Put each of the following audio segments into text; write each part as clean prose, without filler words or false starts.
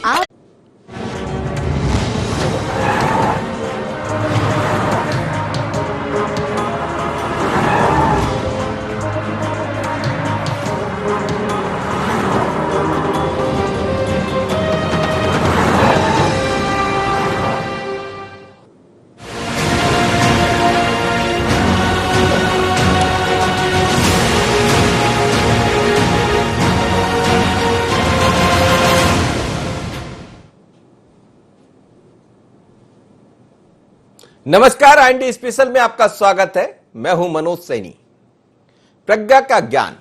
आप नमस्कार, IND special में आपका स्वागत है। मैं हूं मनोज सैनी। प्रज्ञा का ज्ञान,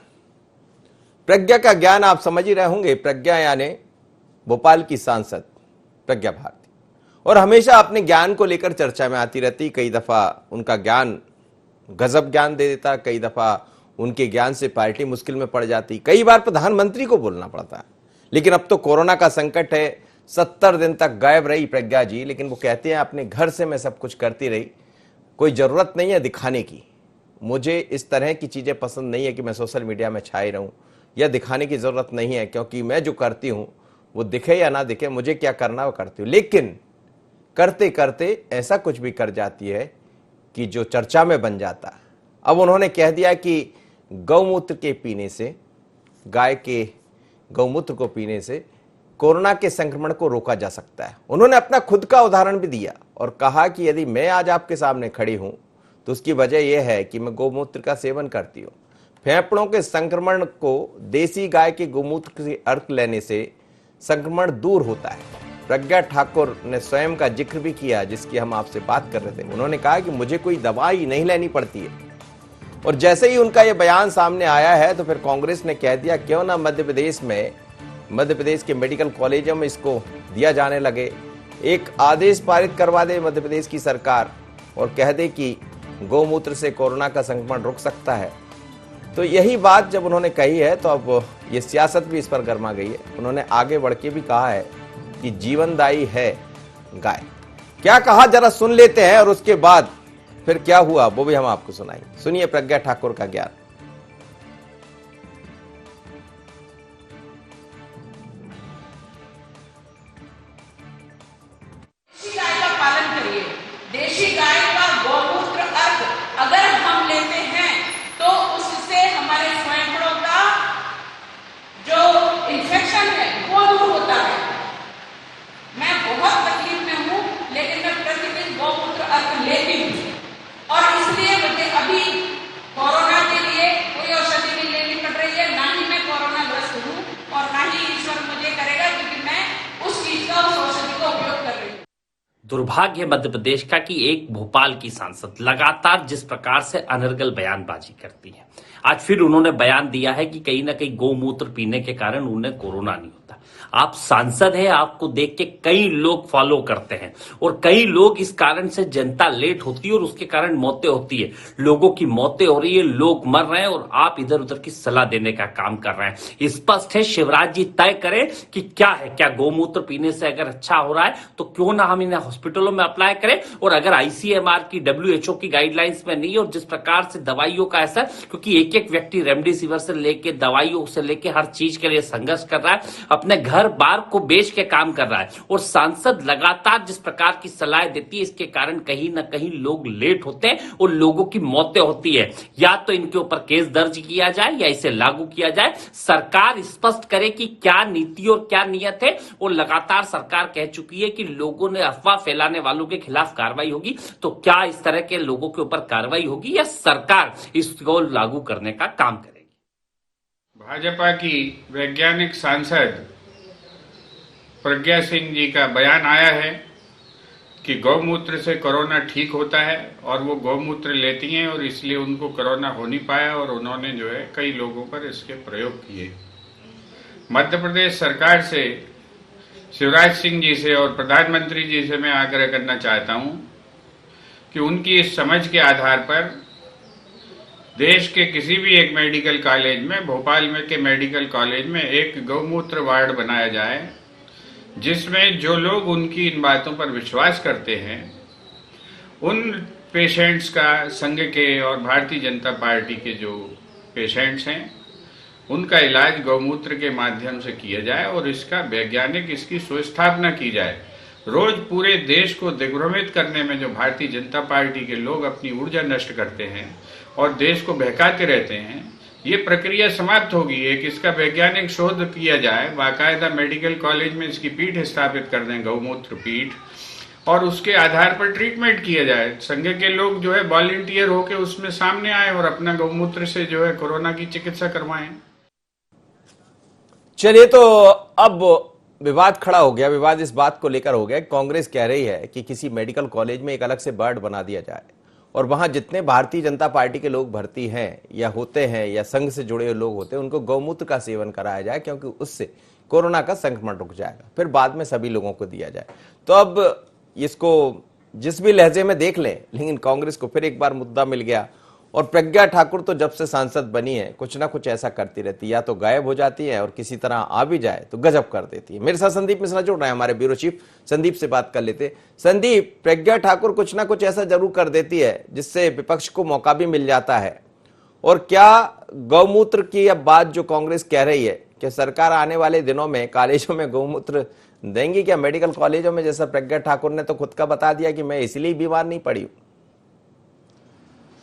प्रज्ञा का ज्ञान आप समझ ही रहे होंगे। प्रज्ञा यानी भोपाल की सांसद प्रज्ञा भारती, और हमेशा अपने ज्ञान को लेकर चर्चा में आती रहती। कई दफा उनका ज्ञान गजब ज्ञान दे देता, कई दफा उनके ज्ञान से पार्टी मुश्किल में पड़ जाती, कई बार प्रधानमंत्री को बोलना पड़ता। लेकिन अब तो कोरोना का संकट है। 70 दिन तक गायब रही प्रज्ञा जी, लेकिन वो कहते हैं अपने घर से मैं सब कुछ करती रही, कोई जरूरत नहीं है दिखाने की। मुझे इस तरह की चीजें पसंद नहीं है कि मैं सोशल मीडिया में छाई रहूं, या दिखाने की जरूरत नहीं है, क्योंकि मैं जो करती हूं वो दिखे या ना दिखे, मुझे क्या करना वो करती हूं। लेकिन करते करते ऐसा कुछ भी कर जाती है कि जो चर्चा में बन जाता। अब उन्होंने कह दिया कि गौमूत्र के पीने से, गाय के गौमूत्र को पीने से कोरोना के संक्रमण को रोका जा सकता है। उन्होंने अपना खुद का उदाहरण भी दिया और कहा कि यदि मैं आज आपके सामने खड़ी हूं तो उसकी वजह यह है कि मैं गौमूत्र का सेवन करती हूं। फेफड़ों के संक्रमण को देसी गाय के गौमूत्र से अर्क लेने से संक्रमण दूर होता है। प्रज्ञा ठाकुर ने स्वयं का जिक्र भी किया, जिसकी हम आपसे बात कर रहे थे। उन्होंने कहा कि मुझे कोई दवाई नहीं लेनी पड़ती है। और जैसे ही उनका यह बयान सामने आया है तो फिर कांग्रेस ने कह दिया क्यों ना मध्य प्रदेश के मेडिकल कॉलेजों में इसको दिया जाने लगे। एक आदेश पारित करवा दे मध्य प्रदेश की सरकार और कह दे कि गौमूत्र से कोरोना का संक्रमण रुक सकता है। तो यही बात जब उन्होंने कही है तो अब ये सियासत भी इस पर गर्मा गई है। उन्होंने आगे बढ़ के भी कहा है कि जीवनदायी है गाय। क्या कहा जरा सुन लेते हैं, और उसके बाद फिर क्या हुआ वो भी हम आपको सुनाएंगे। सुनिए प्रज्ञा ठाकुर का ज्ञान। देशी गाय का गौमूत्र अर्क अगर हम लेते हैं तो उससे हमारे फेफड़ों का जो इंफेक्शन है वो दूर होता है। मैं बहुत तकलीफ में हूँ, लेकिन मैं प्रतिदिन गौमूत्र अर्क लेती हूँ, और इसलिए मुझे अभी कोरोना के लिए कोई औषधि नहीं लेनी पड़ रही है। ना ही मैं कोरोना ग्रस्त हूँ और ना ही ईश्वर मुझे करेगा, क्योंकि मैं उस चीज का, उस औषधि का उपयोग कर रही हूँ। दुर्भाग्य मध्य प्रदेश का कि एक भोपाल की सांसद लगातार जिस प्रकार से अनर्गल बयानबाजी करती है, आज फिर उन्होंने बयान दिया है कि कहीं ना कहीं गौमूत्र पीने के कारण उन्हें कोरोना नहीं होता। आप सांसद हैं, आपको देख के कई लोग फॉलो करते हैं और कई लोग इस कारण से जनता लेट होती है और उसके कारण मौतें होती है, लोगों की मौतें हो रही है, लोग मर रहे हैं और आप इधर उधर की सलाह देने का काम कर रहे हैं। स्पष्ट है, शिवराज जी तय करें कि क्या है, क्या गौमूत्र पीने से अगर अच्छा हो रहा है तो क्यों ना हम इन्हें हॉस्पिटलों में अप्लाई करें। और अगर आईसीएमआर की, WHO की गाइडलाइंस में नहीं, और जिस प्रकार से दवाइयों का असर, क्योंकि एक एक व्यक्ति रेमडेसिविर से लेके दवाइयों से लेके हर चीज के लिए संघर्ष कर रहा है, अपने घर बार को बेच के काम कर रहा है, और सांसद लगातार जिस प्रकार की सलाह देती है, इसके कारण कहीं ना कहीं लोग लेट होते हैं और लोगों की मौतें होती है। या तो इनके ऊपर केस दर्ज किया जाए या इसे लागू किया जाए। सरकार स्पष्ट करे कि क्या नीति और क्या नियत है। और लगातार सरकार कह चुकी है कि लोगों ने अफवाह फैलाने वालों के खिलाफ कार्रवाई होगी। तो क्या इस तरह के लोगों के ऊपर कार्रवाई होगी या सरकार इसको लागू करने का काम करेगी? भाजपा की वैज्ञानिक सांसद प्रज्ञा सिंह जी का बयान आया है कि गौमूत्र से कोरोना ठीक होता है, और वो गौमूत्र लेती हैं और इसलिए उनको कोरोना हो नहीं पाया, और उन्होंने जो है कई लोगों पर इसके प्रयोग किए। मध्य प्रदेश सरकार से, शिवराज सिंह जी से और प्रधानमंत्री जी से मैं आग्रह करना चाहता हूं कि उनकी इस समझ के आधार पर देश के किसी भी एक मेडिकल कॉलेज में, भोपाल में के मेडिकल कॉलेज में एक गौमूत्र वार्ड बनाया जाए, जिसमें जो लोग उनकी इन बातों पर विश्वास करते हैं, उन पेशेंट्स का, संघ के और भारतीय जनता पार्टी के जो पेशेंट्स हैं, उनका इलाज गौमूत्र के माध्यम से किया जाए और इसका वैज्ञानिक इसकी सुस्थापना की जाए। रोज पूरे देश को दिग्भ्रमित करने में जो भारतीय जनता पार्टी के लोग अपनी ऊर्जा नष्ट करते हैं और देश को बहकाते रहते हैं, ये प्रक्रिया समाप्त होगी। एक इसका वैज्ञानिक शोध किया जाए, बाकायदा मेडिकल कॉलेज में इसकी पीठ स्थापित कर दें, गौमूत्र पीठ, और उसके आधार पर ट्रीटमेंट किया जाए। संघ के लोग जो है वॉलंटियर होकर उसमें सामने आए और अपना गौमूत्र से जो है कोरोना की चिकित्सा करवाएं। चलिए, तो अब विवाद खड़ा हो गया। विवाद इस बात को लेकर हो गया, कांग्रेस कह रही है कि किसी मेडिकल कॉलेज में एक अलग से वार्ड बना दिया जाए और वहां जितने भारतीय जनता पार्टी के लोग भर्ती हैं या होते हैं या संघ से जुड़े हुए लोग होते हैं, उनको गौमूत्र का सेवन कराया जाए, क्योंकि उससे कोरोना का संक्रमण रुक जाएगा, फिर बाद में सभी लोगों को दिया जाए। तो अब इसको जिस भी लहजे में देख लें, लेकिन कांग्रेस को फिर एक बार मुद्दा मिल गया। और प्रज्ञा ठाकुर तो जब से सांसद बनी है कुछ ना कुछ ऐसा करती रहती है, या तो गायब हो जाती है और किसी तरह आ भी जाए तो गजब कर देती है। मेरे साथ संदीप मिश्रा जुड़ रहे हैं, हमारे ब्यूरो चीफ। संदीप से बात कर लेते। संदीप, प्रज्ञा ठाकुर कुछ ना कुछ ऐसा जरूर कर देती है जिससे विपक्ष को मौका भी मिल जाता है। और क्या गौमूत्र की अब बात जो कांग्रेस कह रही है कि सरकार आने वाले दिनों में कॉलेजों में गौमूत्र देंगी क्या, मेडिकल कॉलेजों में, जैसा प्रज्ञा ठाकुर ने तो खुद का बता दिया कि मैं इसलिए बीमार नहीं पड़ी हूं।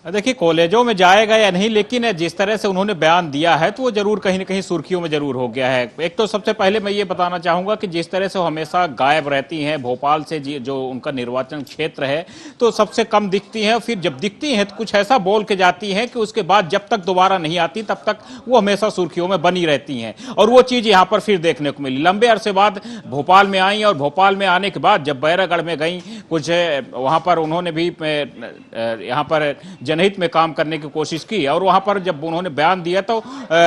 देखिए, कॉलेजों में जाएगा या नहीं, लेकिन जिस तरह से उन्होंने बयान दिया है तो वो जरूर कहीं ना कहीं सुर्खियों में जरूर हो गया है। एक तो सबसे पहले मैं ये बताना चाहूंगा कि जिस तरह से वो हमेशा गायब रहती हैं, भोपाल से जो उनका निर्वाचन क्षेत्र है तो सबसे कम दिखती हैं, फिर जब दिखती हैं तो कुछ ऐसा बोल के जाती हैं कि उसके बाद जब तक दोबारा नहीं आती तब तक वो हमेशा सुर्खियों में बनी रहती हैं। और वो चीज यहाँ पर फिर देखने को मिली। लंबे अरसे बाद भोपाल में आई और भोपाल में आने के बाद जब बैरागढ़ में गई, कुछ वहां पर उन्होंने भी यहाँ पर जनहित में काम करने की कोशिश की और वहां पर जब उन्होंने बयान दिया तो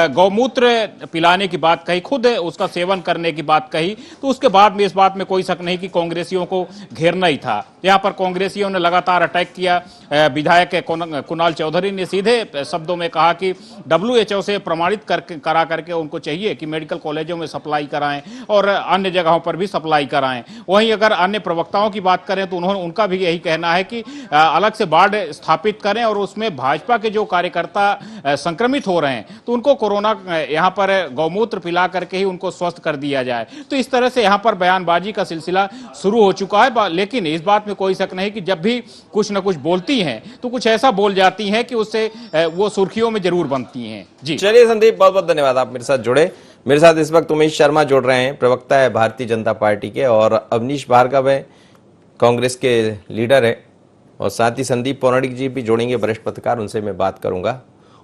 गौमूत्र पिलाने की बात कही, खुद उसका सेवन करने की बात कही, तो उसके बाद में इस बात में कोई शक नहीं कि कांग्रेसियों को घेरना ही था। यहां पर कांग्रेसियों ने लगातार अटैक किया। विधायक कुणाल चौधरी ने सीधे शब्दों में कहा कि WHO से प्रमाणित करा करके उनको चाहिए कि मेडिकल कॉलेजों में सप्लाई कराएं और अन्य जगहों पर भी सप्लाई कराएं। वहीं अगर अन्य प्रवक्ताओं की बात करें तो उनका भी यही कहना है कि अलग से वार्ड स्थापित करें और उसमें भाजपा के जो कार्यकर्ता संक्रमित हो रहे हैं तो उनको कोरोना यहां पर गौमूत्र पिला करके ही उनको स्वस्थ कर दिया जाए। तो इस तरह से यहां पर बयानबाजी का सिलसिला शुरू हो चुका है। लेकिन इस बात में कोई शक नहीं कि जब भी कुछ न कुछ बोलती हैं तो कुछ ऐसा बोल जाती हैं कि उससे वो सुर्खियों में जरूर बनती हैं। जी चलिए संदीप, बहुत बहुत धन्यवाद, आप मेरे साथ जुड़े। मेरे साथ इस वक्त उमेश शर्मा जुड़ रहे हैं, प्रवक्ता है भारतीय जनता पार्टी के, और अवनीश भार्गव है, कांग्रेस के लीडर है, और साथ ही संदीप पौराणिक जी भी जोड़ेंगे, वरिष्ठ पत्रकार, उनसे मैं बात करूंगा।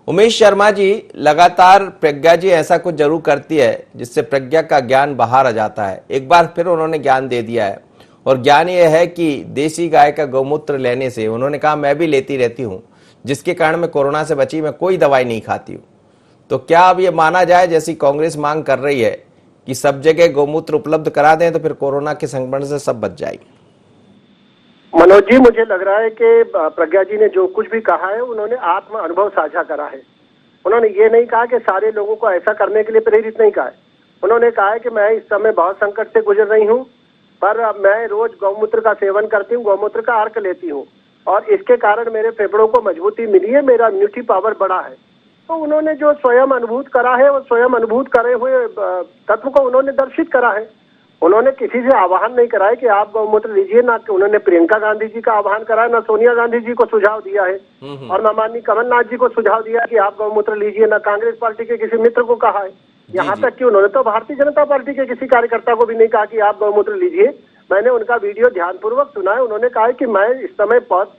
उमेश शर्मा जी, लगातार प्रज्ञा जी ऐसा कुछ जरूर करती है जिससे प्रज्ञा का ज्ञान बाहर आ जाता है। एक बार फिर उन्होंने ज्ञान दे दिया है, और ज्ञान यह है कि देसी गाय का गौमूत्र लेने से, उन्होंने कहा मैं भी लेती रहती हूं, जिसके कारण मैं कोरोना से बची, मैं कोई दवाई नहीं खाती हूं। तो क्या अब ये माना जाए, जैसी कांग्रेस मांग कर रही है कि सब जगह गौमूत्र उपलब्ध करा दें, तो फिर कोरोना के संक्रमण से सब बच जाएगी? मनोज जी, मुझे लग रहा है कि प्रज्ञा जी ने जो कुछ भी कहा है उन्होंने आत्म अनुभव साझा करा है। उन्होंने ये नहीं कहा कि सारे लोगों को ऐसा करने के लिए प्रेरित नहीं कहा है। उन्होंने कहा है कि मैं इस समय बहुत संकट से गुजर रही हूँ, पर मैं रोज गौमूत्र का सेवन करती हूँ, गौमूत्र का अर्क लेती हूँ, और इसके कारण मेरे फेफड़ों को मजबूती मिली है, मेरा इम्यूनिटी पावर बढ़ा है। तो उन्होंने जो स्वयं अनुभूत करा है वो स्वयं अनुभूत करे हुए तत्व को उन्होंने दर्शित करा है। उन्होंने किसी से आह्वान नहीं करा है कि आप गौमूत्र लीजिए, ना उन्होंने प्रियंका गांधी जी का आह्वान करा है, ना सोनिया गांधी जी को सुझाव दिया है, और ना माननीय कमलनाथ जी को सुझाव दिया कि आप गौमूत्र लीजिए, ना कांग्रेस पार्टी के किसी मित्र को कहा है। यहाँ तक कि उन्होंने तो भारतीय जनता पार्टी के किसी कार्यकर्ता को भी नहीं कहा कि आप गौमूत्र लीजिए। मैंने उनका वीडियो ध्यानपूर्वक सुना है। उन्होंने कहा है कि मैं इस समय बहुत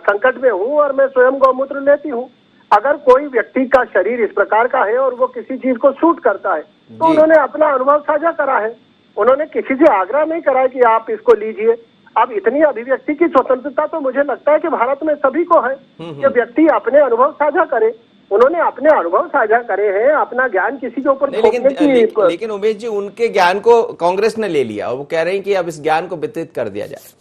संकट में हूँ और मैं स्वयं गौमूत्र लेती हूँ। अगर कोई व्यक्ति का शरीर इस प्रकार का है और वो किसी चीज को सूट करता है तो उन्होंने अपना अनुभव साझा करा है। उन्होंने किसी से आग्रह नहीं करा है कि आप इसको लीजिए। अब इतनी अभिव्यक्ति की स्वतंत्रता तो मुझे लगता है कि भारत में सभी को है कि व्यक्ति अपने अनुभव साझा करे। उन्होंने अपने अनुभव साझा करे हैं, अपना ज्ञान किसी के ऊपर थोपने की। लेकिन उमेश जी, उनके ज्ञान को कांग्रेस ने ले लिया और वो कह रहे हैं कि अब इस ज्ञान को वितरित कर दिया जाए।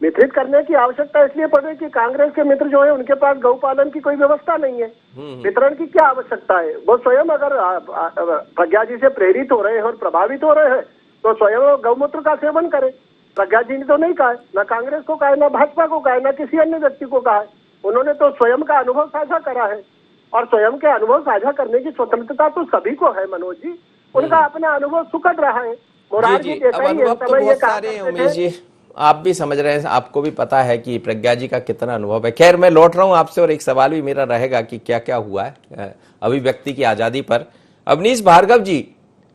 वितरित करने की आवश्यकता इसलिए पड़े कि कांग्रेस के मित्र जो है उनके पास गौपालन की कोई व्यवस्था नहीं है। वितरण की क्या आवश्यकता है? वो स्वयं अगर प्रज्ञा जी से प्रेरित हो रहे हैं और प्रभावित हो रहे हैं तो स्वयं गौमूत्र का सेवन करें। प्रज्ञा जी ने तो नहीं कहा है, न कांग्रेस को कहा है, न भाजपा को कहा है, न किसी अन्य व्यक्ति को कहा है। उन्होंने तो स्वयं का अनुभव साझा करा है। और स्वयं के अनुभव साझा करने की स्वतंत्रता तो सभी को है मनोज जी। उनका अपना अनुभव सुखद रहा है। मोरारजी जी, अब देसाई अनुभव इस तो समय ये बहुत कहा सारे हैं करते उमेश थे। जी, आप भी समझ रहे हैं, आपको भी पता है कि प्रज्ञा जी का कितना अनुभव है। खैर, मैं लौट रहा हूं आपसे और एक सवाल भी मेरा रहेगा कि क्या क्या हुआ है अभिव्यक्ति की आजादी पर। अवनीश भार्गव जी,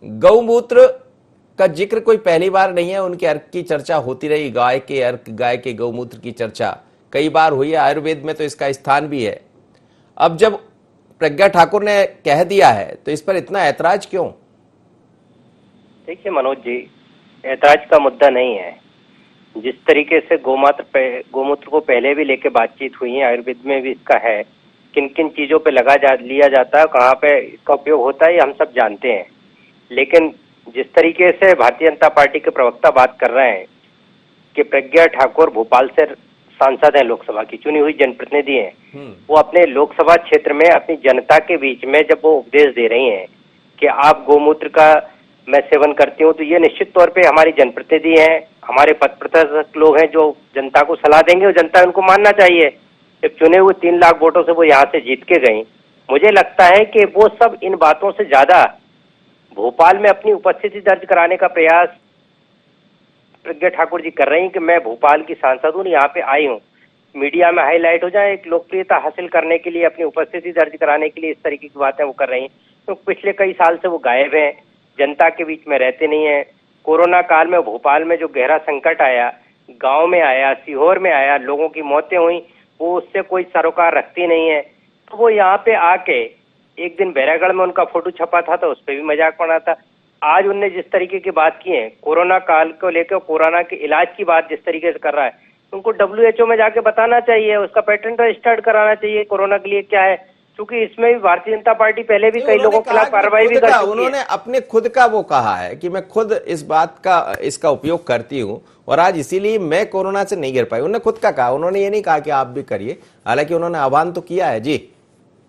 गौमूत्र का जिक्र कोई पहली बार नहीं है, उनके अर्क की चर्चा होती रही, गाय के अर्क, गाय के गौमूत्र की चर्चा कई बार हुई है, आयुर्वेद में तो इसका स्थान भी है। अब जब प्रज्ञा ठाकुर ने कह दिया है तो इस पर इतना ऐतराज क्यों? देखिए मनोज जी, ऐतराज का मुद्दा नहीं है। जिस तरीके से गोमूत्र को पहले भी लेके बातचीत हुई है, आयुर्वेद में भी इसका है, किन किन चीजों पे लिया जाता है, कहाँ पे इसका उपयोग होता है, ये हम सब जानते हैं। लेकिन जिस तरीके से भारतीय जनता पार्टी के प्रवक्ता बात कर रहे हैं कि प्रज्ञा ठाकुर भोपाल से सांसद है, लोकसभा की चुनी हुई जनप्रतिनिधि हैं, वो अपने लोकसभा क्षेत्र में अपनी जनता के बीच में जब वो उपदेश दे रही हैं कि आप गोमूत्र का मैं सेवन करती हूँ, तो ये निश्चित तौर पे हमारी जनप्रतिनिधि हैं, हमारे पद प्रदर्शक लोग हैं जो जनता को सलाह देंगे और जनता उनको मानना चाहिए। जब चुने हुए 3 लाख वोटों से वो यहाँ से जीत के गई, मुझे लगता है कि वो सब इन बातों से ज्यादा भोपाल में अपनी उपस्थिति दर्ज कराने का प्रयास प्रज्ञा ठाकुर जी कर रही हैं कि मैं भोपाल की सांसद हूँ, यहाँ पे आई हूँ, मीडिया में हाईलाइट हो जाए, एक लोकप्रियता हासिल करने के लिए, अपनी उपस्थिति दर्ज कराने के लिए इस तरीके की बातें वो कर रही हैं। तो पिछले कई साल से वो गायब हैं, जनता के बीच में रहते नहीं है। कोरोना काल में भोपाल में जो गहरा संकट आया, गांव में आया, सीहोर में आया, लोगों की मौतें हुई, वो उससे कोई सरोकार रखती नहीं है। तो वो यहाँ पे आके एक दिन बैरागढ़ में उनका फोटो छपा था तो उस पर भी मजाक बना था। आज उनने जिस तरीके की बात की है, कोरोना काल को लेकर, कोरोना के इलाज की बात जिस तरीके से कर रहा है, उनको WHO में जाके बताना चाहिए, उसका पेटेंट रजिस्टर्ड कराना चाहिए कोरोना के लिए क्या है, क्योंकि इसमें भी भारतीय जनता पार्टी पहले भी कई लोगों के खिलाफ कार्रवाई भी कर चुकी है। उन्होंने अपने खुद का वो कहा है कि मैं खुद इस बात का इसका उपयोग करती हूँ और आज इसीलिए मैं कोरोना से नहीं गिर पाई। उन्होंने खुद का कहा, उन्होंने ये नहीं कहा कि आप भी करिए, हालांकि उन्होंने आह्वान तो किया है। जी,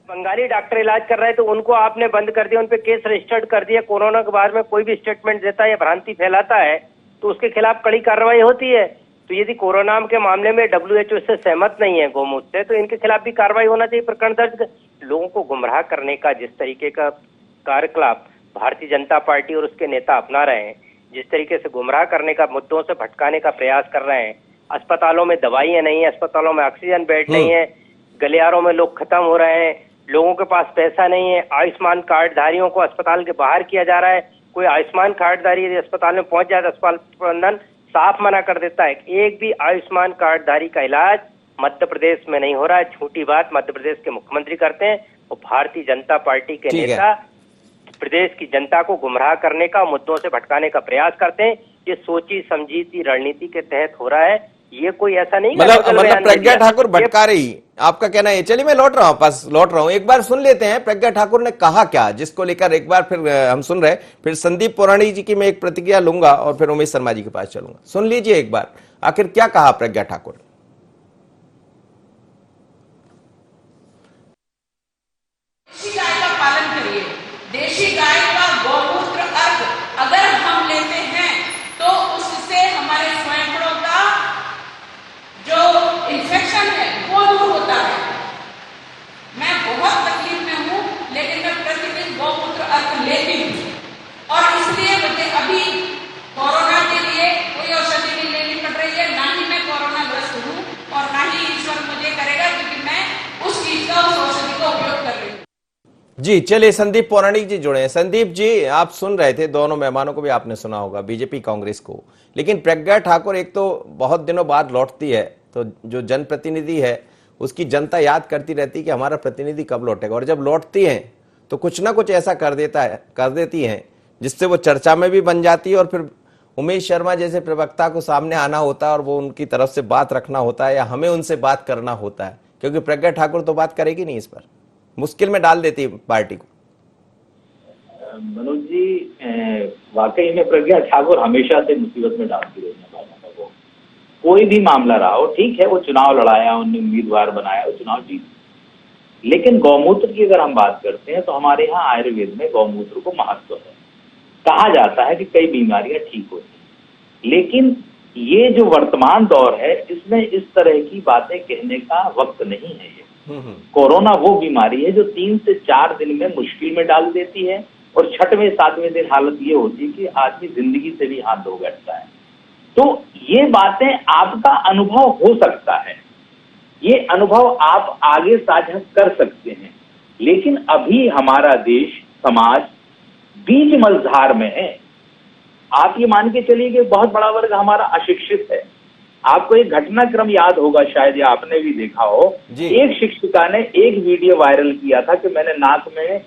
बंगाली डॉक्टर इलाज कर रहे हैं तो उनको आपने बंद कर दिया, उन पे केस रजिस्टर्ड कर दिया। कोरोना के बारे में कोई भी स्टेटमेंट देता है या भ्रांति फैलाता है तो उसके खिलाफ कड़ी कार्रवाई होती है। तो यदि कोरोना के मामले में WHO से सहमत नहीं है गोमूत्र से, तो इनके खिलाफ भी कार्रवाई होना चाहिए, प्रकरण दर्ज। लोगों को गुमराह करने का जिस तरीके का कार्यकलाप भारतीय जनता पार्टी और उसके नेता अपना रहे हैं, जिस तरीके से गुमराह करने का, मुद्दों से भटकाने का प्रयास कर रहे हैं, अस्पतालों में दवाइयां नहीं है, अस्पतालों में ऑक्सीजन बेड नहीं है, गलियारों में लोग खत्म हो रहे हैं, लोगों के पास पैसा नहीं है, आयुष्मान कार्डधारियों को अस्पताल के बाहर किया जा रहा है। कोई आयुष्मान कार्डधारी यदि अस्पताल में पहुंच जाए तो अस्पताल प्रबंधन साफ मना कर देता है। एक भी आयुष्मान कार्डधारी का इलाज मध्य प्रदेश में नहीं हो रहा है। झूठी बात मध्य प्रदेश के मुख्यमंत्री करते हैं और भारतीय जनता पार्टी के नेता प्रदेश की जनता को गुमराह करने का, मुद्दों से भटकाने का प्रयास करते हैं। ये सोची समझी रणनीति के तहत हो रहा है, ये कोई ऐसा नहीं मतलब प्रज्ञा ठाकुर भटका रही, आपका कहना है। चलिए, मैं लौट रहा हूं, एक बार सुन लेते हैं प्रज्ञा ठाकुर ने कहा क्या, जिसको लेकर एक बार फिर हम सुन रहे, फिर संदीप पौराणिक जी की मैं एक प्रतिक्रिया लूंगा और फिर उमेश शर्मा जी के पास चलूंगा। सुन लीजिए एक बार आखिर क्या कहा प्रज्ञा ठाकुर। देशी गाय का पालन करिए। देशी गाय का गौमूत्र अर्घ अगर हम लेते हैं तो उससे हमारे स्वयंपड़ों का जो इन्फेक्शन है वो दूर होता है। मैं बहुत तकलीफ में हूँ, लेकिन मैं प्रतिदिन गौमूत्र अर्घ लेती हूँ और इसलिए मुझे अभी कोरोना के लिए कोई औषधि नहीं लेनी पड़ रही है, ना ही मैं कोरोना ग्रस्त हूँ और ना ही ईश्वर मुझे करेगा, क्योंकि मैं उस चीज का, उस औषधि का उपयोग कर रही हूँ। जी, चलिए संदीप पौराणिक जी जुड़े हैं। संदीप जी, आप सुन रहे थे, दोनों मेहमानों को भी आपने सुना होगा, बीजेपी कांग्रेस को। लेकिन प्रज्ञा ठाकुर एक तो बहुत दिनों बाद लौटती है, तो जो जनप्रतिनिधि है उसकी जनता याद करती रहती कि हमारा प्रतिनिधि कब लौटेगा, और जब लौटती हैं तो कुछ ना कुछ ऐसा कर देती हैं जिससे वो चर्चा में भी बन जाती है और फिर उमेश शर्मा जैसे प्रवक्ता को सामने आना होता है और वो उनकी तरफ से बात रखना होता है या हमें उनसे बात करना होता है, क्योंकि प्रज्ञा ठाकुर तो बात करेगी नहीं, इस पर मुश्किल में डाल देती है पार्टी को। मनोज जी, वाकई में प्रज्ञा ठाकुर हमेशा से मुसीबत में डालती रही है भाजपा को। कोई भी मामला रहा हो, ठीक है, वो चुनाव लड़ाया, उन्हें उम्मीदवार बनाया, वो चुनाव जीत। लेकिन गौमूत्र की अगर हम बात करते हैं तो हमारे यहाँ आयुर्वेद में गौमूत्र को महत्व है। कहा जाता है कि कई बीमारियां ठीक होती हैं, लेकिन ये जो वर्तमान दौर है इसमें इस तरह की बातें कहने का वक्त नहीं है। कोरोना वो बीमारी है जो 3 से 4 दिन में मुश्किल में डाल देती है और 6वें 7वें दिन हालत ये होती है कि आदमी जिंदगी से भी हाथ धो बैठता है। तो ये बातें आपका अनुभव हो सकता है, ये अनुभव आप आगे साझा कर सकते हैं, लेकिन अभी हमारा देश समाज बीच मझधार में है। आप ये मान के चलिए कि बहुत बड़ा वर्ग हमारा अशिक्षित है। आपको एक घटनाक्रम याद होगा शायद, या आपने भी देखा हो, एक शिक्षिका ने एक वीडियो वायरल किया था कि मैंने नाक में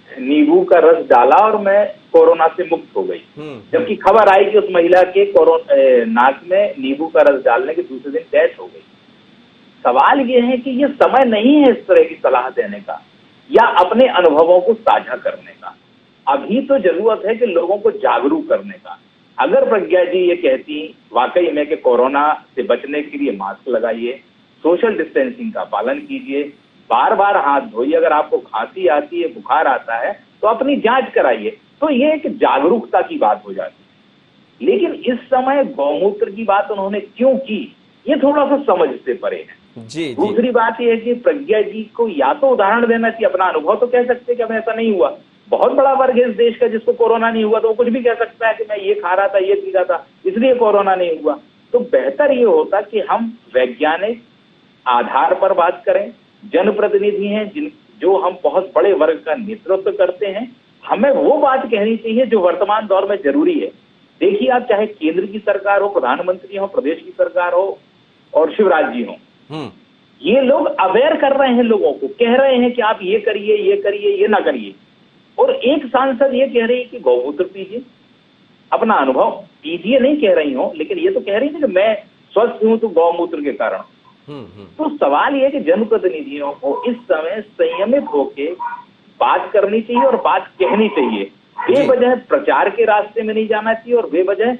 नींबू का रस डाला और मैं कोरोना से मुक्त हो गई, जबकि खबर आई कि उस महिला के नाक में नींबू का रस डालने के दूसरे दिन डेथ हो गई। सवाल ये है कि ये समय नहीं है इस तरह की सलाह देने का या अपने अनुभवों को साझा करने का। अभी तो जरूरत है कि लोगों को जागरूक करने का। अगर प्रज्ञा जी ये कहती वाकई में कि कोरोना से बचने के लिए मास्क लगाइए, सोशल डिस्टेंसिंग का पालन कीजिए, बार बार हाथ धोइए, अगर आपको खांसी आती है, बुखार आता है तो अपनी जांच कराइए, तो ये एक जागरूकता की बात हो जाती है। लेकिन इस समय गौमूत्र की बात उन्होंने क्यों की, ये थोड़ा सा समझ से परे है। दूसरी बात यह है कि प्रज्ञा जी को या तो उदाहरण देना चाहिए, अपना अनुभव तो कह सकते कि हमें ऐसा नहीं हुआ। बहुत बड़ा वर्ग है इस देश का जिसको कोरोना नहीं हुआ, तो वो कुछ भी कह सकता है कि मैं ये खा रहा था, ये पी रहा था, इसलिए कोरोना नहीं हुआ। तो बेहतर ये होता कि हम वैज्ञानिक आधार पर बात करें। जनप्रतिनिधि हैं जो हम बहुत बड़े वर्ग का नेतृत्व करते हैं, हमें वो बात कहनी चाहिए जो वर्तमान दौर में जरूरी है। देखिए, आप चाहे केंद्र की सरकार हो, प्रधानमंत्री हो, प्रदेश की सरकार हो और शिवराज जी हो, ये लोग अवेयर कर रहे हैं, लोगों को कह रहे हैं कि आप ये करिए, ये करिए, ये ना करिए। और एक सांसद ये कह रही है कि गौमूत्र पीजिए, अपना अनुभव पीजिए नहीं कह रही हूं, लेकिन ये तो कह रही है कि मैं स्वस्थ हूं तो गौमूत्र के कारण। तो सवाल ये है कि जनप्रतिनिधियों को इस समय संयमित होकर बात करनी चाहिए और बात कहनी चाहिए। बेवजह प्रचार के रास्ते में नहीं जाना चाहिए और बेवजह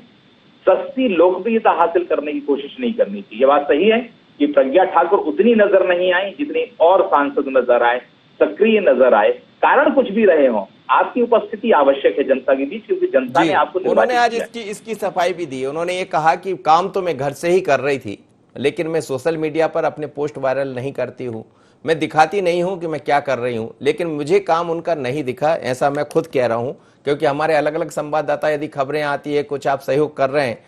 सस्ती लोकप्रियता हासिल करने की कोशिश नहीं करनी चाहिए। ये बात सही है कि प्रज्ञा ठाकुर उतनी नजर नहीं आई जितनी और सांसद नजर आए, सक्रिय नजर आए। कारण कुछ भी रहे हो, आपकी उपस्थिति आवश्यक है जनता के बीच, क्योंकि जनता ने आपको उन्होंने आज इसकी सफाई भी दी। उन्होंने ये कहा कि काम तो मैं घर से ही कर रही थी, लेकिन मैं सोशल मीडिया पर अपने पोस्ट वायरल नहीं करती हूँ, मैं दिखाती नहीं हूँ कि मैं क्या कर रही हूँ, लेकिन मुझे काम उनका नहीं दिखा, ऐसा मैं खुद कह रहा हूँ। क्योंकि हमारे अलग अलग संवाददाता यदि खबरें आती है, कुछ आप सहयोग कर रहे हैं,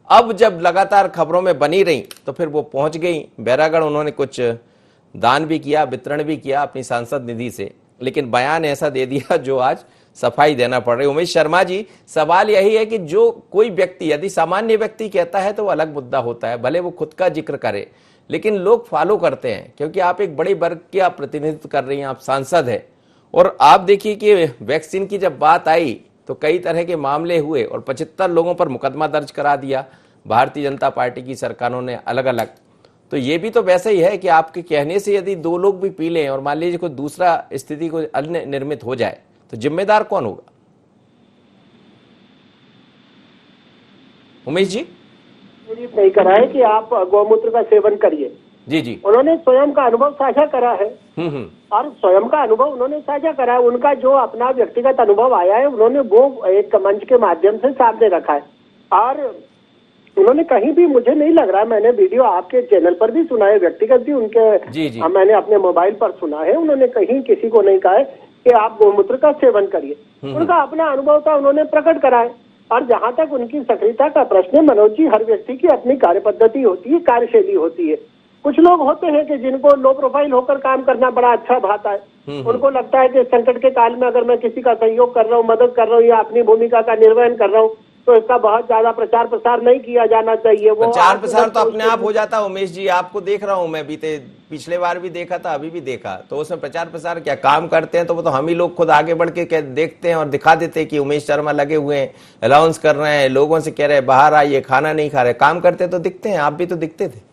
अब जब लगातार खबरों में बनी रही तो फिर वो पहुंच गई बैरागढ़। उन्होंने कुछ दान भी किया, वितरण भी किया अपनी सांसद निधि से, लेकिन बयान ऐसा दे दिया जो आज सफाई देना पड़ रही। उमेश शर्मा जी, सवाल यही है कि जो कोई व्यक्ति यदि सामान्य व्यक्ति कहता है तो वो अलग मुद्दा होता है, भले वो खुद का जिक्र करे, लेकिन लोग फॉलो करते हैं क्योंकि आप एक बड़े वर्ग का प्रतिनिधित्व कर रही हैं, आप सांसद हैं। और आप देखिए कि वैक्सीन की जब बात आई तो कई तरह के मामले हुए और 75 लोगों पर मुकदमा दर्ज करा दिया भारतीय जनता पार्टी की सरकारों ने अलग अलग। तो ये भी तो वैसे ही है कि आपके कहने से यदि 2 लोग भी पी लें और मान लीजिए कोई दूसरा स्थिति को अन्य निर्मित हो जाए तो जिम्मेदार कौन होगा? उमेश जी नहीं करा है कि आप गौमूत्र का सेवन करिए। जी जी, उन्होंने स्वयं का अनुभव साझा करा है और स्वयं का अनुभव उन्होंने साझा करा है। उनका जो अपना व्यक्तिगत अनुभव आया है उन्होंने वो एक मंच के माध्यम से सामने रखा है। और उन्होंने कहीं भी, मुझे नहीं लग रहा, मैंने वीडियो आपके चैनल पर भी सुना है, व्यक्तिगत भी उनके मैंने अपने मोबाइल पर सुना है, उन्होंने कहीं किसी को नहीं कहा है कि आप गौमूत्र का सेवन करिए। उनका अपना अनुभव था, उन्होंने प्रकट करा है। और जहां तक उनकी सक्रियता का प्रश्न है, मनोज जी, हर व्यक्ति की अपनी कार्य पद्धति होती है, कार्यशैली होती है। कुछ लोग होते हैं कि जिनको लो प्रोफाइल होकर काम करना बड़ा अच्छा भाता है। उनको लगता है कि संकट के काल में अगर मैं किसी का सहयोग कर रहा हूँ, मदद कर रहा हूँ या अपनी भूमिका का निर्वहन कर रहा हूँ तो इसका बहुत ज्यादा प्रचार प्रसार नहीं किया जाना चाहिए। वो प्रचार प्रसार तो अपने आप हो जाता है। उमेश जी, आपको देख रहा हूं मैं, पिछले बार भी देखा था, अभी भी देखा, तो उसमें प्रचार प्रसार क्या काम करते हैं तो वो तो हम ही लोग खुद आगे बढ़ के देखते हैं और दिखा देते हैं कि उमेश शर्मा लगे हुए हैं, अनाउंस कर रहे हैं, लोगों से कह रहे हैं बाहर आइए, खाना नहीं खा रहे, काम करते तो दिखते हैं। आप भी तो दिखते थे।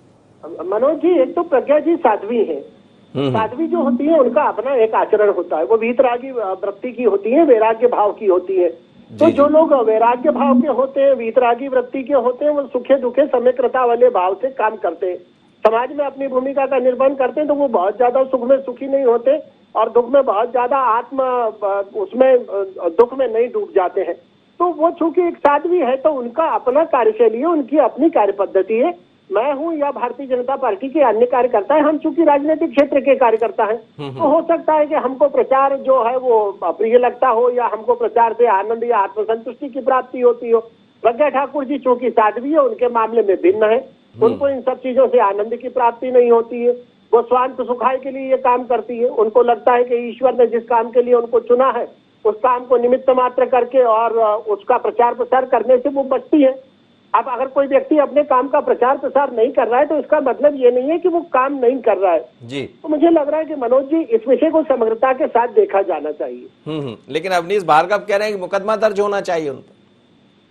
मनोज जी, एक तो प्रज्ञा जी साध्वी है, साध्वी जो होती है उनका अपना एक आचरण होता है, वो वीतरागी वृत्ति की होती है, वैराग्य भाव की होती है। तो जो लोग वैराग्य भाव के होते हैं, वीतरागी वृत्ति के होते हैं, वो सुखे दुखे समेक्रता वाले भाव से काम करते हैं, समाज में अपनी भूमिका का निर्वहन करते हैं, तो वो बहुत ज्यादा सुख में सुखी नहीं होते और दुख में बहुत ज्यादा उसमें दुख में नहीं डूब जाते हैं। तो वो चूंकि एक साध्वी है तो उनका अपना कार्यशैली है, उनकी अपनी कार्य पद्धति है। मैं हूं या भारतीय जनता पार्टी के अन्य कार्यकर्ता है, हम चूंकि राजनीतिक क्षेत्र के कार्यकर्ता हैं, तो हो सकता है कि हमको प्रचार जो है वो प्रिय लगता हो या हमको प्रचार से आनंद या आत्मसंतुष्टि की प्राप्ति होती हो। प्रज्ञा ठाकुर जी चूंकि साध्वी है, उनके मामले में भिन्न है, उनको इन सब चीजों से आनंद की प्राप्ति नहीं होती है। वो स्वांत सुखाय के लिए ये काम करती है, उनको लगता है कि ईश्वर ने जिस काम के लिए उनको चुना है उस काम को निमित्त मात्र करके और उसका प्रचार प्रसार करने से वो बचती है। अब अगर कोई व्यक्ति अपने काम का प्रचार प्रसार नहीं कर रहा है तो इसका मतलब ये नहीं है कि वो काम नहीं कर रहा है जी। तो मुझे लग रहा है कि मनोज जी इस विषय को समग्रता के साथ देखा जाना चाहिए। लेकिन अवनीश भार्गव कह रहे हैं कि मुकदमा दर्ज होना चाहिए उन पर।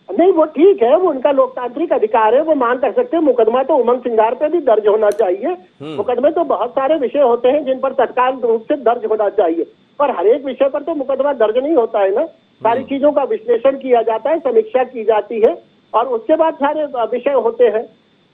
नहीं, वो ठीक है, वो उनका लोकतांत्रिक अधिकार है, वो मांग कर सकते हैं। मुकदमा तो उमंग सिंगार पे भी दर्ज होना चाहिए। मुकदमे तो बहुत सारे विषय होते हैं जिन पर तत्काल रूप से दर्ज होना चाहिए, पर हर एक विषय पर तो मुकदमा दर्ज नहीं होता है ना। सारी चीजों का विश्लेषण किया जाता है, समीक्षा की जाती है और उसके बाद सारे विषय होते हैं।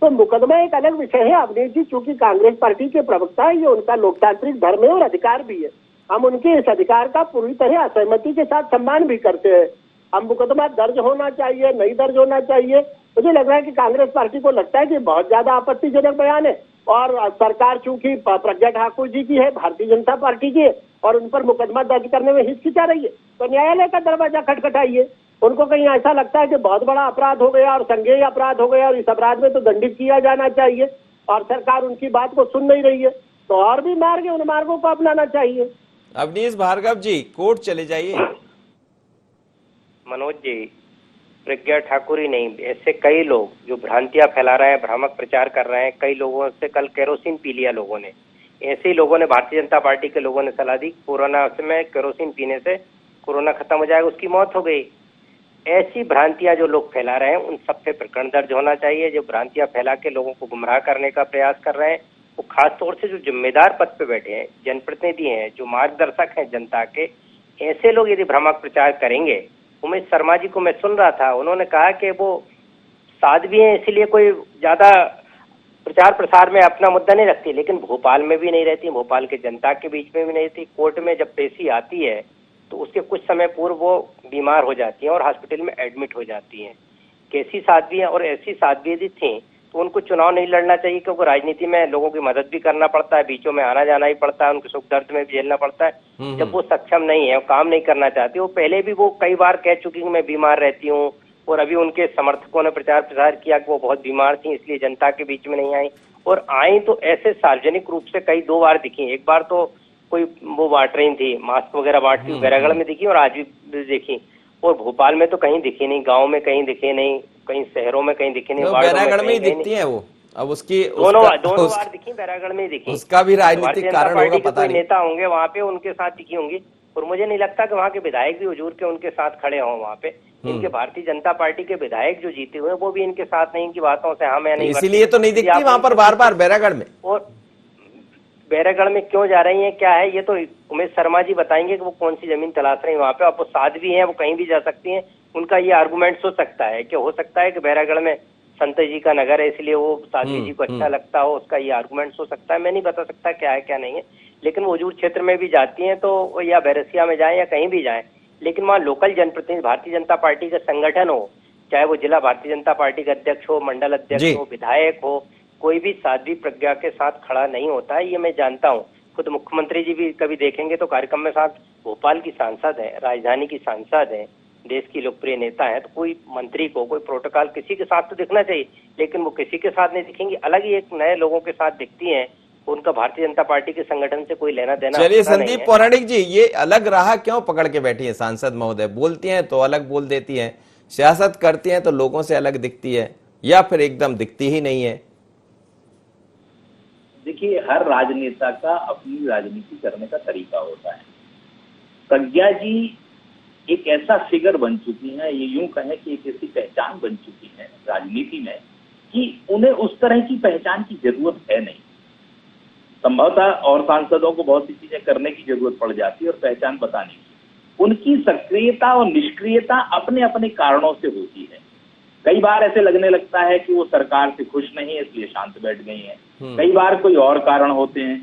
तो मुकदमा एक अलग विषय है। अवनीश जी चूंकि कांग्रेस पार्टी के प्रवक्ता है, ये उनका लोकतांत्रिक धर्म है और अधिकार भी है। हम उनके इस अधिकार का पूरी तरह असहमति के साथ सम्मान भी करते हैं। हम मुकदमा दर्ज होना चाहिए, नहीं दर्ज होना चाहिए, मुझे लग रहा है कि कांग्रेस पार्टी को लगता है कि बहुत ज्यादा आपत्तिजनक बयान है और सरकार चूंकि प्रज्ञा ठाकुर जी की है, भारतीय जनता पार्टी की है और उन पर मुकदमा दर्ज करने में हिचकिचा रही है, तो न्यायालय का दरवाजा खटखटाइए। उनको कहीं ऐसा लगता है कि बहुत बड़ा अपराध हो गया और संज्ञेय अपराध हो गया और इस अपराध में तो दंडित किया जाना चाहिए और सरकार उनकी बात को सुन नहीं रही है, तो और भी मार्ग है, उन मार्गों को अपनाना चाहिए। अवनीश भार्गव जी कोर्ट चले जाइए। मनोज जी, प्रज्ञा ठाकुर ही नहीं, ऐसे कई लोग जो भ्रांतियां फैला रहे हैं, भ्रामक प्रचार कर रहे हैं। कई लोगों से कल केरोसिन पी लिया लोगों ने। ऐसे ही लोगों ने, भारतीय जनता पार्टी के लोगों ने सलाह दी कोरोना में केरोसिन पीने से कोरोना खत्म हो जाएगा, उसकी मौत हो गई। ऐसी भ्रांतियां जो लोग फैला रहे हैं उन सब पे प्रकरण दर्ज होना चाहिए। जो भ्रांतियां फैला के लोगों को गुमराह करने का प्रयास कर रहे हैं, वो खास तौर से जो जिम्मेदार पद पे बैठे हैं, जनप्रतिनिधि हैं, जो मार्गदर्शक हैं जनता के, ऐसे लोग यदि भ्रामक प्रचार करेंगे। उमेश शर्मा जी को मैं सुन रहा था, उन्होंने कहा कि वो साध्वी हैं इसीलिए कोई ज्यादा प्रचार प्रसार में अपना मुद्दा नहीं रखती, लेकिन भोपाल में भी नहीं रहती, भोपाल के जनता के बीच में भी नहीं रहती। कोर्ट में जब पेशी आती है तो उसके कुछ समय पूर्व वो बीमार हो जाती हैं और हॉस्पिटल में एडमिट हो जाती हैं। कैसी साध्वी हैं, और ऐसी साध्वी यदि थी तो उनको चुनाव नहीं लड़ना चाहिए, क्योंकि राजनीति में लोगों की मदद भी करना पड़ता है, बीचों में आना जाना ही पड़ता है, उनके सुख दर्द में भी झेलना पड़ता है। जब वो सक्षम नहीं है, काम नहीं करना चाहती, वो पहले भी वो कई बार कह चुकी कि मैं बीमार रहती हूँ, और अभी उनके समर्थकों ने प्रचार प्रसार किया कि वो बहुत बीमार थी इसलिए जनता के बीच में नहीं आई, और आई तो ऐसे सार्वजनिक रूप से कई 2 बार दिखी। एक बार तो कोई वो बांट रही थी, मास्क वगैरह बांटती, बैरागढ़ में दिखी और आज भी देखी, और भोपाल में तो कहीं दिखी नहीं, गांव में कहीं दिखे नहीं, कहीं शहरों में कहीं दिखी नहीं, बैरागढ़ में ही दिखती है वो। अब उसकी दोनों बार दिखी, बैरागढ़ में ही दिखी। उसका भी राजनीतिक कारण होगा, पता नहीं। नेता होंगे वहाँ पे, उनके साथ दिखी होंगी, और मुझे नहीं लगता कि वहाँ के विधायक भी हुजूर के उनके साथ खड़े हों वहाँ पे। इनके भारतीय जनता पार्टी के विधायक जो जीते हुए वो भी इनके साथ नहीं, इनकी बातों से हाँ मैं नहीं, इसीलिए तो नहीं दिखती वहाँ पर बार बार बैरागढ़ में। और बैरागढ़ में क्यों जा रही हैं, क्या है, ये तो उमेश शर्मा जी बताएंगे कि वो कौन सी जमीन तलाश रही है वहाँ पे। अब वो साध्वी हैं, वो कहीं भी जा सकती हैं, उनका ये आर्गुमेंट हो सकता है कि हो सकता है कि बैरागढ़ में संत जी का नगर है इसलिए वो साध्वी जी को अच्छा लगता हो, उसका ये आर्गुमेंट हो सकता है। मैं नहीं बता सकता क्या है क्या नहीं है, लेकिन वो हजूर क्षेत्र में भी जाती हैं तो या बैरसिया में जाएं या कहीं भी जाएं, लेकिन वहाँ लोकल जनप्रतिनिधि भारतीय जनता पार्टी का संगठन हो, चाहे वो जिला भारतीय जनता पार्टी का अध्यक्ष हो, मंडल अध्यक्ष हो, विधायक हो, कोई भी साध्वी प्रज्ञा के साथ खड़ा नहीं होता है, ये मैं जानता हूँ। खुद मुख्यमंत्री जी भी कभी देखेंगे तो कार्यक्रम में साथ भोपाल की सांसद है, राजधानी की सांसद है, देश की लोकप्रिय नेता है, तो कोई मंत्री को कोई प्रोटोकॉल किसी के साथ तो दिखना चाहिए, लेकिन वो किसी के साथ नहीं दिखेंगी। अलग ही एक नए लोगों के साथ दिखती हैं, उनका भारतीय जनता पार्टी के संगठन से कोई लेना देना। चलिए संदीप पौराणिक जी, ये अलग राह क्यों पकड़ के बैठी है सांसद महोदय? बोलती हैं तो अलग बोल देती हैं, सियासत करती हैं तो लोगों से अलग दिखती है, या फिर एकदम दिखती ही नहीं है? देखिए, हर राजनेता का अपनी राजनीति करने का तरीका होता है। प्रज्ञा जी एक ऐसा फिगर बन चुकी है, ये यूं कहें कि एक ऐसी पहचान बन चुकी है राजनीति में कि उन्हें उस तरह की पहचान की जरूरत है नहीं। संभवतः और सांसदों को बहुत सी चीजें करने की जरूरत पड़ जाती है और पहचान बताने की। उनकी सक्रियता और निष्क्रियता अपने अपने कारणों से होती है। कई बार ऐसे लगने लगता है कि वो सरकार से खुश नहीं है इसलिए शांत बैठ गई हैं, कई बार कोई और कारण होते हैं।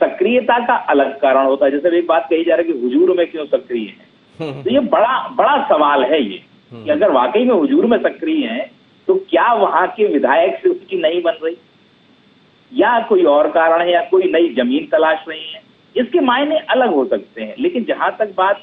सक्रियता का अलग कारण होता है, जैसे एक बात कही जा रही है कि हुजूर में क्यों सक्रिय है, तो ये बड़ा बड़ा सवाल है ये कि अगर वाकई में हुजूर में सक्रिय हैं तो क्या वहां के विधायक से उसकी नहीं बन रही, या कोई और कारण है, या कोई नई जमीन तलाश रही है, इसके मायने अलग हो सकते हैं। लेकिन जहां तक बात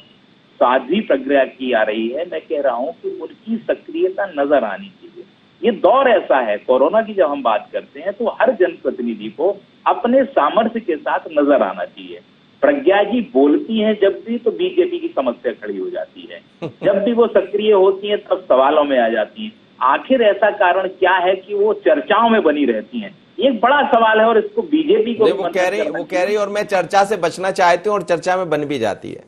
साध्वी प्रज्ञा की आ रही है, मैं कह रहा हूं कि उनकी सक्रियता नजर आनी चाहिए। ये दौर ऐसा है, कोरोना की जब हम बात करते हैं तो हर जनप्रतिनिधि को अपने सामर्थ्य के साथ नजर आना चाहिए। प्रज्ञा जी बोलती हैं जब भी तो बीजेपी की समस्या खड़ी हो जाती है, जब भी वो सक्रिय होती हैं तब सवालों में आ जाती हैं। आखिर ऐसा कारण क्या है कि वो चर्चाओं में बनी रहती हैं? ये एक बड़ा सवाल है और इसको बीजेपी को वो कह रही और मैं चर्चा से बचना चाहती हूँ और चर्चा में बन भी जाती है।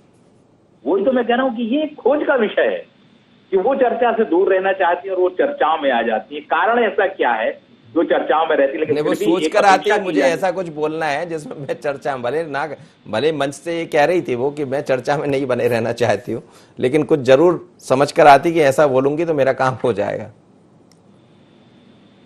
वही तो मैं कह रहा हूँ कि ये खोज का विषय है कि वो चर्चा से दूर रहना चाहती है और वो चर्चाओं में आ जाती है। कारण ऐसा क्या है जो चर्चाओं में रहती है, लेकिन वो सोच कर आती है मुझे ऐसा कुछ बोलना है जिसमें मैं चर्चा में भले मंच से ये कह रही थी वो कि मैं चर्चा में नहीं बने रहना चाहती हूँ, लेकिन कुछ जरूर समझ कर आती कि ऐसा बोलूंगी तो मेरा काम हो जाएगा।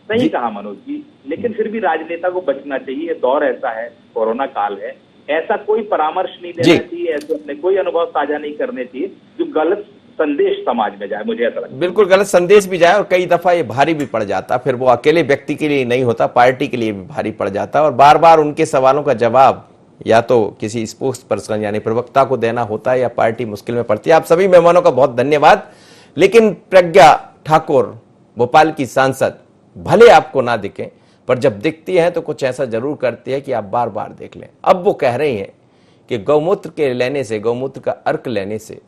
सही कहा मनोज जी, लेकिन फिर भी राजनेता को बचना चाहिए। दौर ऐसा है, कोरोना काल है, ऐसा कोई परामर्श नहीं देना चाहिए, ऐसे अपने कोई अनुभव साझा नहीं करने चाहिए जो गलत संदेश समाज में जाए। मुझे ऐसा लगता है बिल्कुल गलत संदेश भी जाए और कई दफा ये भारी भी पड़ जाता, फिर वो अकेले व्यक्ति के लिए नहीं होता, पार्टी के लिए भी भारी पड़ जाता और बार बार उनके सवालों का जवाब या तो किसी स्पोक्स पर्सन यानी प्रवक्ता को देना होता है या पार्टी मुश्किल में पड़ती है। आप सभी मेहमानों का बहुत धन्यवाद। लेकिन प्रज्ञा ठाकुर भोपाल की सांसद भले आपको ना दिखे पर जब दिखती है तो कुछ ऐसा जरूर करती है कि आप बार बार देख लें। अब वो कह रही हैं कि गौमूत्र के लेने से, गौमूत्र का अर्क लेने से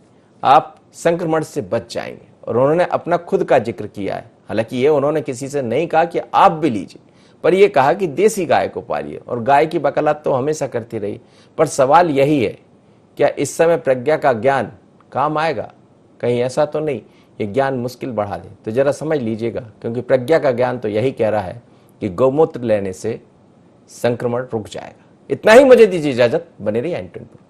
आप संक्रमण से बच जाएंगे और उन्होंने अपना खुद का जिक्र किया है। हालांकि ये उन्होंने किसी से नहीं कहा कि आप भी लीजिए, पर यह कहा कि देसी गाय को पालिए और गाय की वकालत तो हमेशा करती रही। पर सवाल यही है, क्या इस समय प्रज्ञा का ज्ञान काम आएगा? कहीं ऐसा तो नहीं ये ज्ञान मुश्किल बढ़ा दे? तो जरा समझ लीजिएगा, क्योंकि प्रज्ञा का ज्ञान तो यही कह रहा है कि गौमूत्र लेने से संक्रमण रुक जाएगा। इतना ही, मुझे दीजिए इजाजत, बने रहिए N24।